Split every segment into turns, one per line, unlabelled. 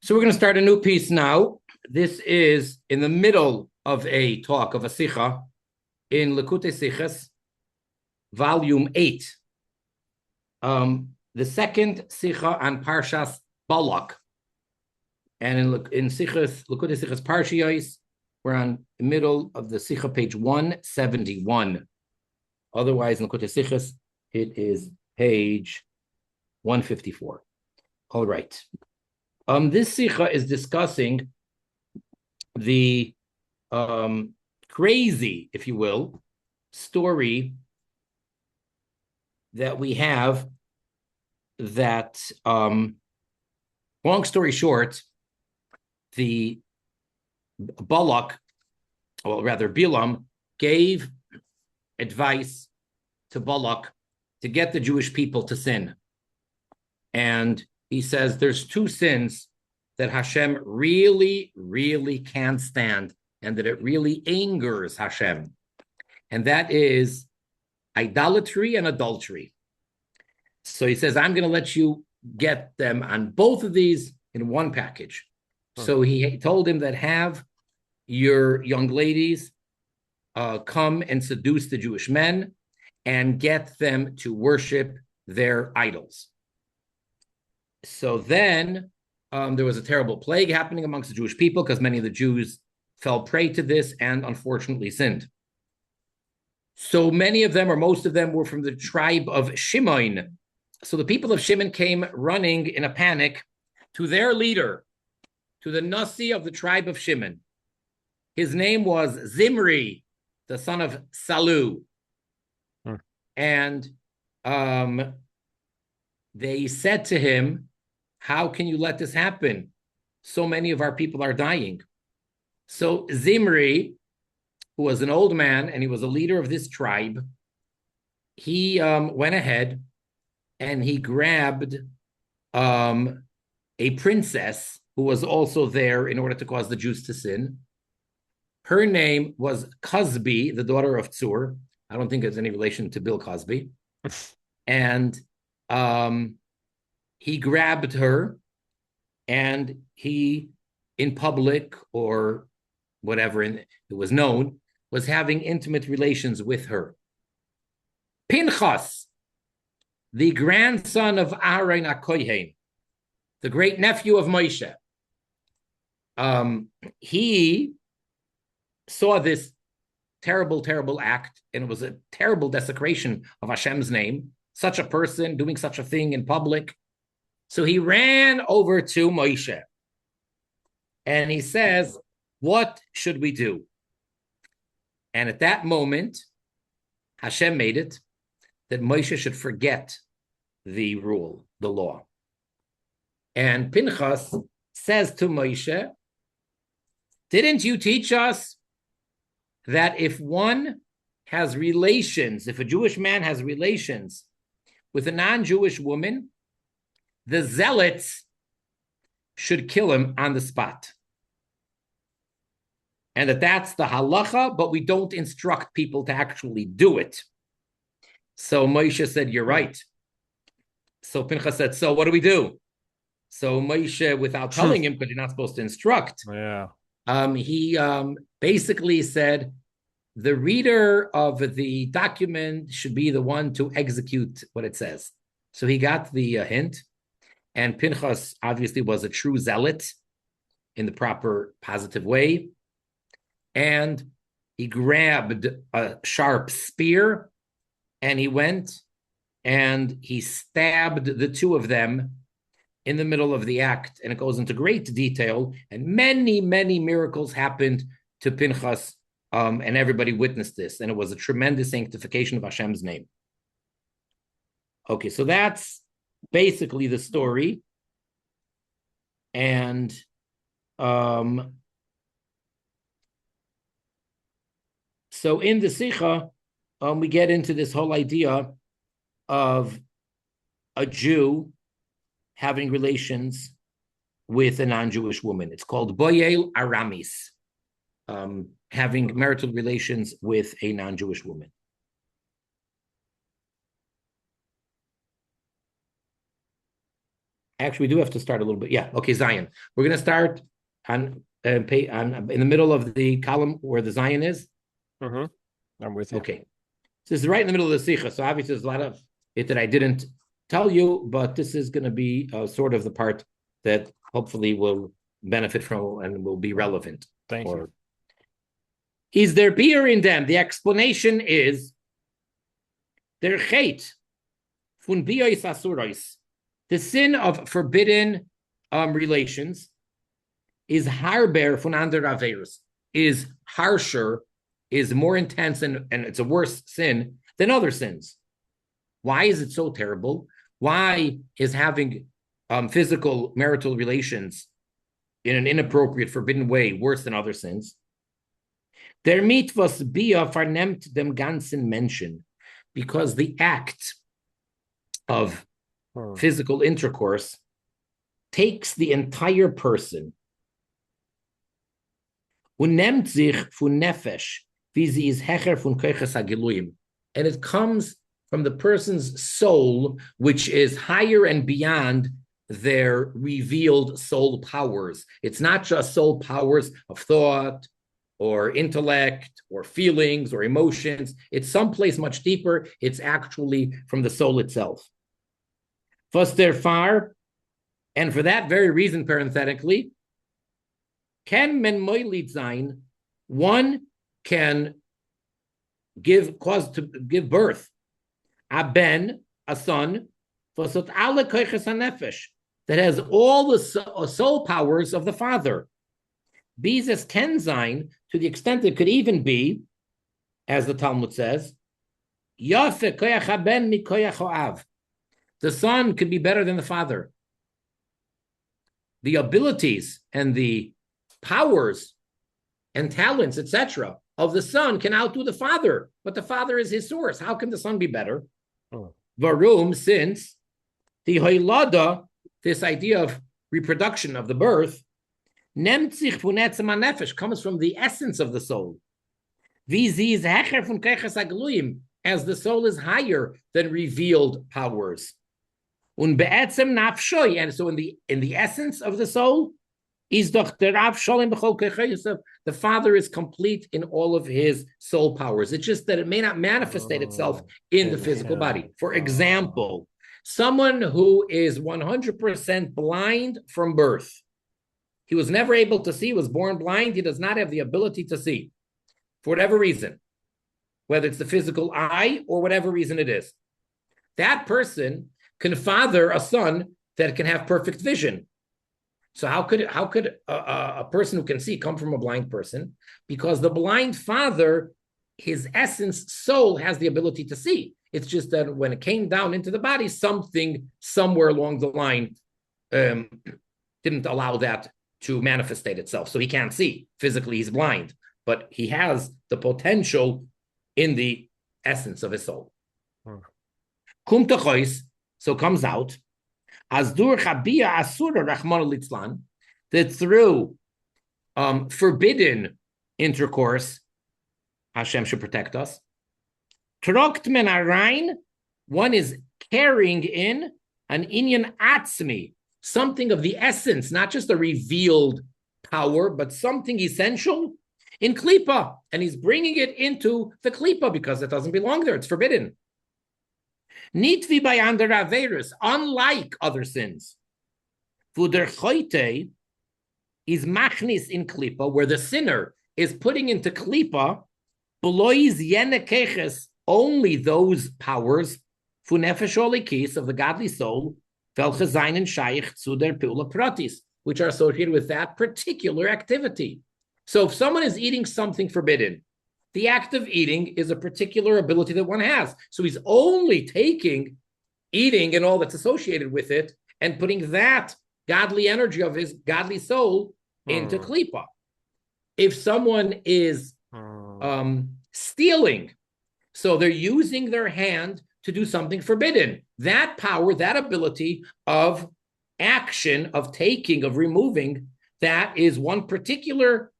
So we're going to start a new piece now. This is in the middle of a talk of a sicha in Likutei Sichos, volume 8. The second sicha on Parshas Balak. And in Sichos, Likutei Sichos Parshiyos, we're on the middle of the sicha, page 171. Otherwise, in Likutei Sichos, it is page 154. All right. This sicha is discussing the crazy, if you will, story that we have that, long story short, the Balak, or rather Bilam, gave advice to Balak to get the Jewish people to sin. And he says there's two sins that Hashem really, really can't stand, and that it really angers Hashem. And that is idolatry and adultery. So he says, I'm going to let you get them on both of these in one package. So he told him that have your young ladies come and seduce the Jewish men and get them to worship their idols. So then there was a terrible plague happening amongst the Jewish people because many of the Jews fell prey to this and unfortunately sinned. So many of them, or most of them, were from the tribe of Shimon. So the people of Shimon came running in a panic to their leader, to the Nasi of the tribe of Shimon. His name was Zimri, the son of Salu. And they said to him, how can you let this happen? So many of our people are dying. So Zimri, who was an old man and he was a leader of this tribe, he went ahead and he grabbed a princess who was also there in order to cause the Jews to sin. Her name was Cosby, the daughter of Tzur. I don't think there's any relation to Bill Cosby. And he grabbed her and he, in public or whatever it was known, was having intimate relations with her. Pinchas, the grandson of Aaron HaKohen, the great nephew of Moshe, he saw this terrible, terrible act, and it was a terrible desecration of Hashem's name, such a person doing such a thing in public. So he ran over to Moshe and he says, what should we do? And at that moment, Hashem made it that Moshe should forget the rule, the law. And Pinchas says to Moshe, didn't you teach us that if one has relations, if a Jewish man has relations with a non-Jewish woman, the zealots should kill him on the spot? And that's the halacha, but we don't instruct people to actually do it. So Moshe said, you're right. So Pinchas said, so what do we do? So Moshe, without telling him, because you're not supposed to instruct, he basically said, the reader of the document should be the one to execute what it says. So he got the hint. And Pinchas obviously was a true zealot in the proper positive way. And he grabbed a sharp spear and he went and he stabbed the two of them in the middle of the act. And it goes into great detail. And many, many miracles happened to Pinchas, and everybody witnessed this. And it was a tremendous sanctification of Hashem's name. Okay, so that's basically the story. And so in the Sikha, we get into this whole idea of a Jew having relations with a non-Jewish woman. It's called Boyel Aramis, having marital relations with a non-Jewish woman. Actually, we do have to start a little bit. Yeah, okay, Zion. We're going to start on in the middle of the column where the Zion is.
I'm with you.
Okay. So this is right in the middle of the Sikha. So obviously there's a lot of it that I didn't tell you, but this is going to be sort of the part that hopefully will benefit from and will be relevant.
Thank you.
Is there beer in them? The explanation is der chet fun biois asurois. The sin of forbidden relations is harber fun ander averos, is harsher, is more intense, and it's a worse sin than other sins. Why is it so terrible? Why is having physical marital relations in an inappropriate, forbidden way worse than other sins? Der mitvos bia vernemt dem ganzen Menschen, because the act of physical intercourse takes the entire person. Und nimmt sich von nefesh, wie sie ist hecher von koiches hagiluim. And it comes from the person's soul, which is higher and beyond their revealed soul powers. It's not just soul powers of thought or intellect or feelings or emotions. It's someplace much deeper. It's actually from the soul itself. Was derfar, and for that very reason, parenthetically, can men moilid sein, one can cause to give birth, a ben, a son, that has all the soul powers of the father. Bizes can sein, to the extent it could even be, as the Talmud says, Yafe koyach haben mi koyach ha'av. The son could be better than the father. The abilities and the powers and talents, etc., of the son can outdo the father, but the father is his source. How can the son be better? Varum, since the hoylada, this idea of reproduction of the birth, nemtzich funetzema nefesh, comes from the essence of the soul. Viziz hecher fun keches agluim, as the soul is higher than revealed powers. Und be'etzem nafshoy, and so in the essence of the soul, is doch der Rav Sholem b'chol kechei. The father is complete in all of his soul powers. It's just that it may not manifestate itself in the physical body. For example, someone who is 100% blind from birth, he was never able to see, was born blind, he does not have the ability to see, for whatever reason, whether it's the physical eye or whatever reason it is. That person can father a son that can have perfect vision. So how could a person who can see come from a blind person? Because the blind father, his essence, soul, has the ability to see. It's just that when it came down into the body, something somewhere along the line didn't allow that to manifestate itself. So he can't see. Physically, he's blind, but he has the potential in the essence of his soul. Kum techois, so comes out, as dur chabia asura rachmana litzlan, that through forbidden intercourse, Hashem should protect us. Trokt men arain, one is carrying in an inyan atzmi, something of the essence, not just a revealed power, but something essential in klipa, and he's bringing it into the klipa because it doesn't belong there; it's forbidden. Nitvi by under averis, unlike other sins. Fuder choite is machnis in klipa, where the sinner is putting into klipa belois yenekeches, only those powers funefesh olikis of the godly soul, velche zayin and shaykh zu der peula pratis, which are associated with that particular activity. So if someone is eating something forbidden, the act of eating is a particular ability that one has. So he's only taking eating and all that's associated with it and putting that godly energy of his godly soul into klipa. If someone is stealing, so they're using their hand to do something forbidden, that power, that ability of action, of taking, of removing, that is one particular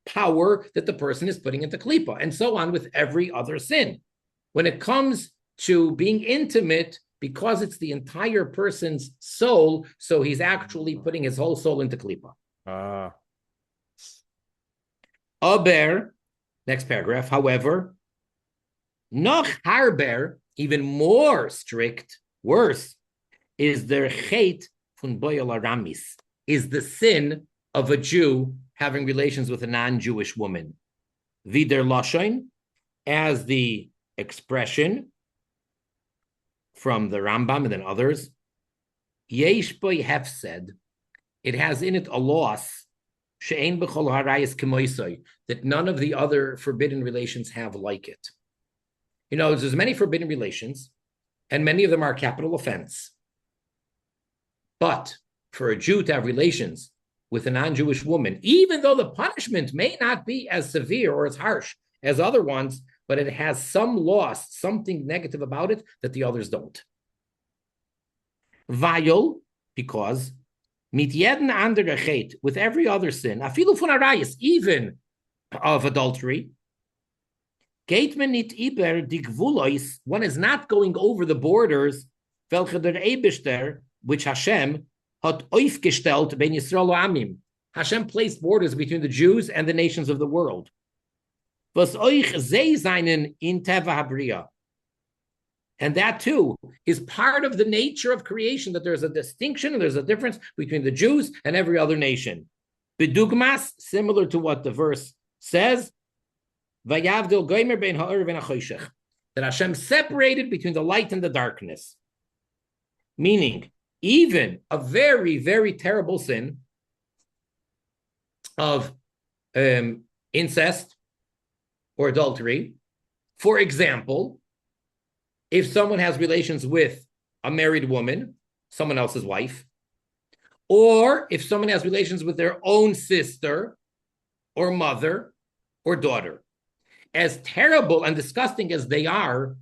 power that the person is putting into klipa, and so on with every other sin. When it comes to being intimate because it's the entire person's soul, so he's actually putting his whole soul into klipa. Aber, next paragraph, however, noch harber, even more strict, worse, is der chet von boyel aramis, is the sin of a Jew having relations with a non-Jewish woman. Vider lashon, as the expression from the Rambam and then others, yesh boy hefsed, it has in it a loss, she'ein b'chol harayis kemoisoi, that none of the other forbidden relations have like it. You know, there's many forbidden relations, and many of them are a capital offense. But for a Jew to have relations with a non-Jewish woman, even though the punishment may not be as severe or as harsh as other ones, but it has some loss, something negative about it that the others don't. Vayol, because mit jeden andere chet, with every other sin, afilu von arayis, even of adultery, geht man nit iber die gvulois, one is not going over the borders, welche der Eibishter, which Hashem hat aufgestellt ben Yisrael amim. Hashem placed borders between the Jews and the nations of the world. Was euch sei seinen in teva habriya. And that too is part of the nature of creation, that there's a distinction and there's a difference between the Jews and every other nation. Bidugmas, similar to what the verse says, vayavdil goymer ben ha'or ben ha'choshech, that Hashem separated between the light and the darkness. Meaning, even a very, very terrible sin of incest or adultery, for example, if someone has relations with a married woman, someone else's wife, or if someone has relations with their own sister or mother or daughter, as terrible and disgusting as they are,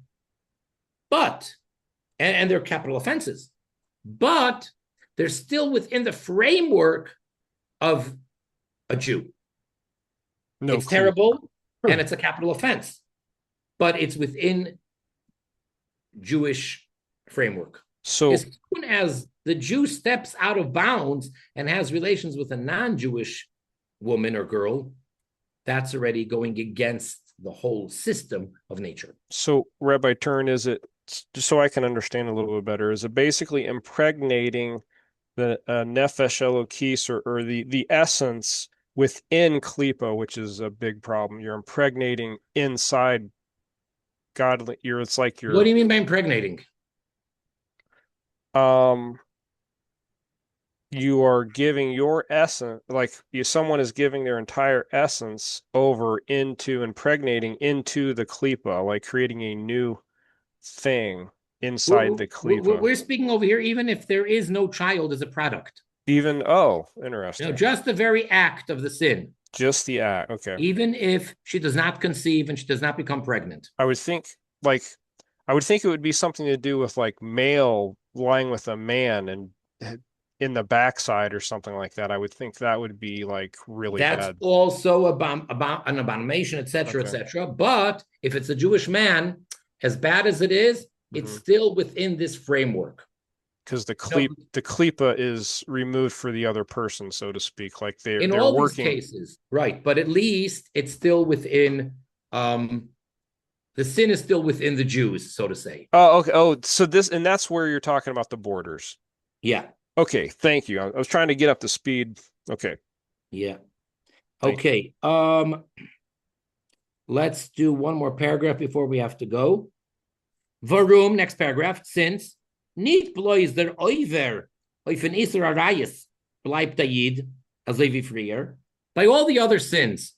and they're capital offenses, but they're still within the framework of a Jew. It's terrible and it's a capital offense, but it's within Jewish framework. So as soon as the Jew steps out of bounds and has relations with a non-Jewish woman or girl, that's already going against the whole system of nature.
So, Rabbi Turen, is it, just so I can understand a little bit better, is it basically impregnating the nefesh elokis, or the essence within klipa, which is a big problem? You're impregnating inside godly. It's like you're.
What do you mean by impregnating?
You are giving your essence, like someone is giving their entire essence over into, impregnating into the klipa, like creating a new thing inside the klipa.
We're speaking over here, even if there is no child as a product.
Even, interesting.
No, just the very act of the sin.
Just the act, okay.
Even if she does not conceive and she does not become pregnant.
I would think it would be something to do with like male lying with a man and in the backside or something like that. I would think that would be like really bad.
That's also about an abomination, etc., etc. But if it's a Jewish man, as bad as it is, it's still within this framework.
Because the klipa is removed for the other person, so to speak. Like they're
all
working.
These cases, right? But at least it's still within. The sin is still within the Jews, so to say.
Oh, okay. Oh, so that's where you're talking about the borders.
Yeah.
Okay. Thank you. I was trying to get up to speed. Okay.
Yeah. Okay. Let's do one more paragraph before we have to go. Varum, next paragraph. Since nicht bloß der Oiver auf ein Isser Arayis bleibt Ayid, as Levi Freer, by all the other sins,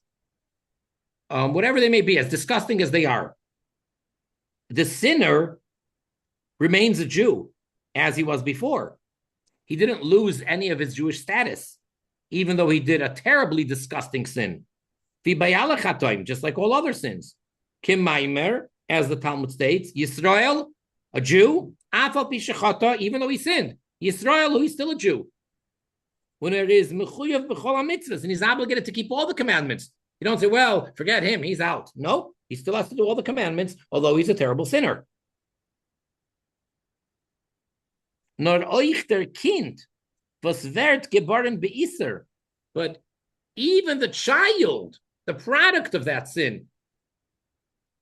whatever they may be, as disgusting as they are, the sinner remains a Jew as he was before. He didn't lose any of his Jewish status, even though he did a terribly disgusting sin. Just like all other sins. Kim Maimer, as the Talmud states, Yisrael, a Jew, even though he sinned. Yisrael, who is still a Jew. When it is mechuyev b'chol mitzvahs, and he's obligated to keep all the commandments. You don't say, well, forget him, he's out. No, he still has to do all the commandments, although he's a terrible sinner. nor euch der Kind, was wird geboren beiser. But even the child, the product of that sin,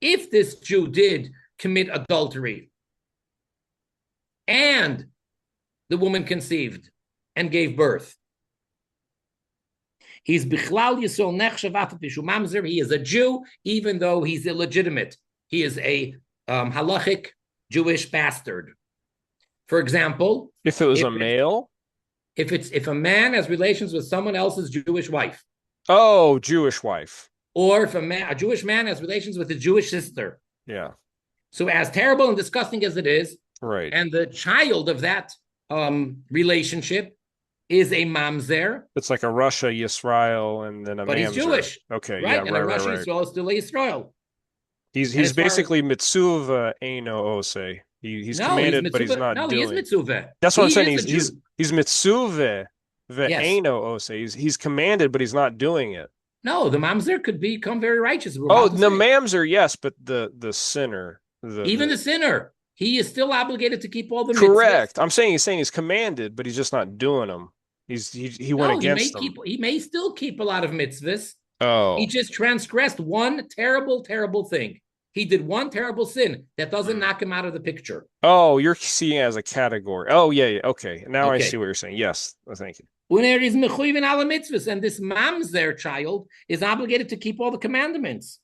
if this Jew did commit adultery and the woman conceived and gave birth, he's bichlal yisrael nechshav pishu mamzer. He is a Jew, even though he's illegitimate. He is a halachic Jewish bastard. For example,
if it was a male,
if a man has relations with someone else's Jewish wife.
Oh, Jewish wife.
Or if a Jewish man has relations with a Jewish sister.
Yeah.
So as terrible and disgusting as it is,
right,
and the child of that relationship is a mamzer.
It's like a Russia Yisrael and then a
but
mamzer.
He's Jewish.
Okay,
right?
Yeah,
and
right,
a Russia
right.
Yisrael is still a Yisrael.
He's basically mitzuva eino ose. He's commanded, but he's not doing.
No, he is mitzuva.
That's what I'm saying. He's mitzuva eino ose. He's commanded, but he's not doing it.
No, the mamzer could become very righteous.
The mamzer, yes, but the sinner,
the sinner, he is still obligated to keep all the
correct.
mitzvahs.
I'm saying he's commanded, but he's just not doing them. He went against them.
He may still keep a lot of mitzvahs.
Oh,
he just transgressed one terrible, terrible thing. He did one terrible sin that doesn't knock him out of the picture.
Oh, you're seeing it as a category. Oh, yeah. Okay. Now I see what you're saying. Yes. Thank you.
When there is mechuyev in alle mitzvahs, and this mamzer child is obligated to keep all the commandments.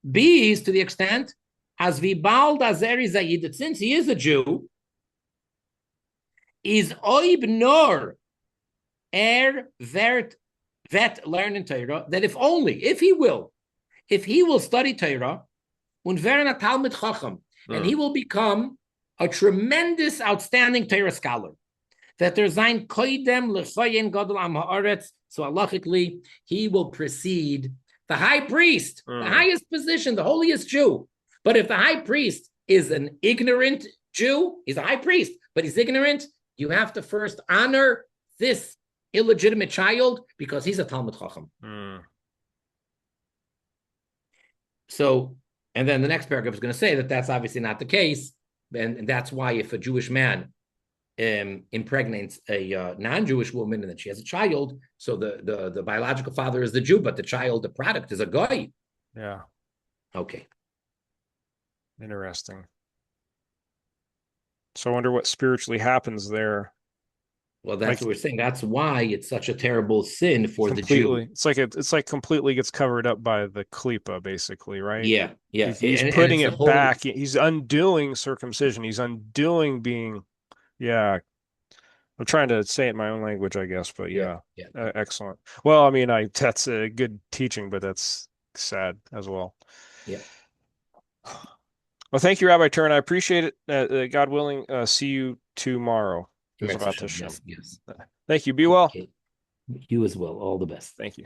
B is to the extent as vibal dazeri zayid, that since he is a Jew, is oib nor vet learn in Torah, that if he will study Torah, and he will become a tremendous, outstanding Torah scholar. That there's ein koidem lechoyen gadol am haaretz. So halachically, he will precede the high priest, the highest position, the holiest Jew. But if the high priest is an ignorant Jew, he's a high priest, but he's ignorant, you have to first honor this illegitimate child because he's a Talmud Chacham. So, and then the next paragraph is going to say that that's obviously not the case. And that's why if a Jewish man impregnates a non-Jewish woman and then she has a child, so the biological father is the Jew, but the child, the product, is a goy.
Yeah.
Okay.
Interesting. So I wonder what spiritually happens there.
Well, that's what we're saying. That's why it's such a terrible sin for the Jew.
It's like completely gets covered up by the klipa, basically, right?
Yeah.
He's putting it back. He's undoing circumcision. He's undoing being. Yeah, I'm trying to say it in my own language, I guess, but yeah. Excellent. Well, I mean, that's a good teaching, but that's sad as well.
Yeah.
Well, thank you, Rabbi Turen. I appreciate it. God willing, see you tomorrow.
Yes.
Thank you. Be well.
Okay. You as well. All the best.
Thank you.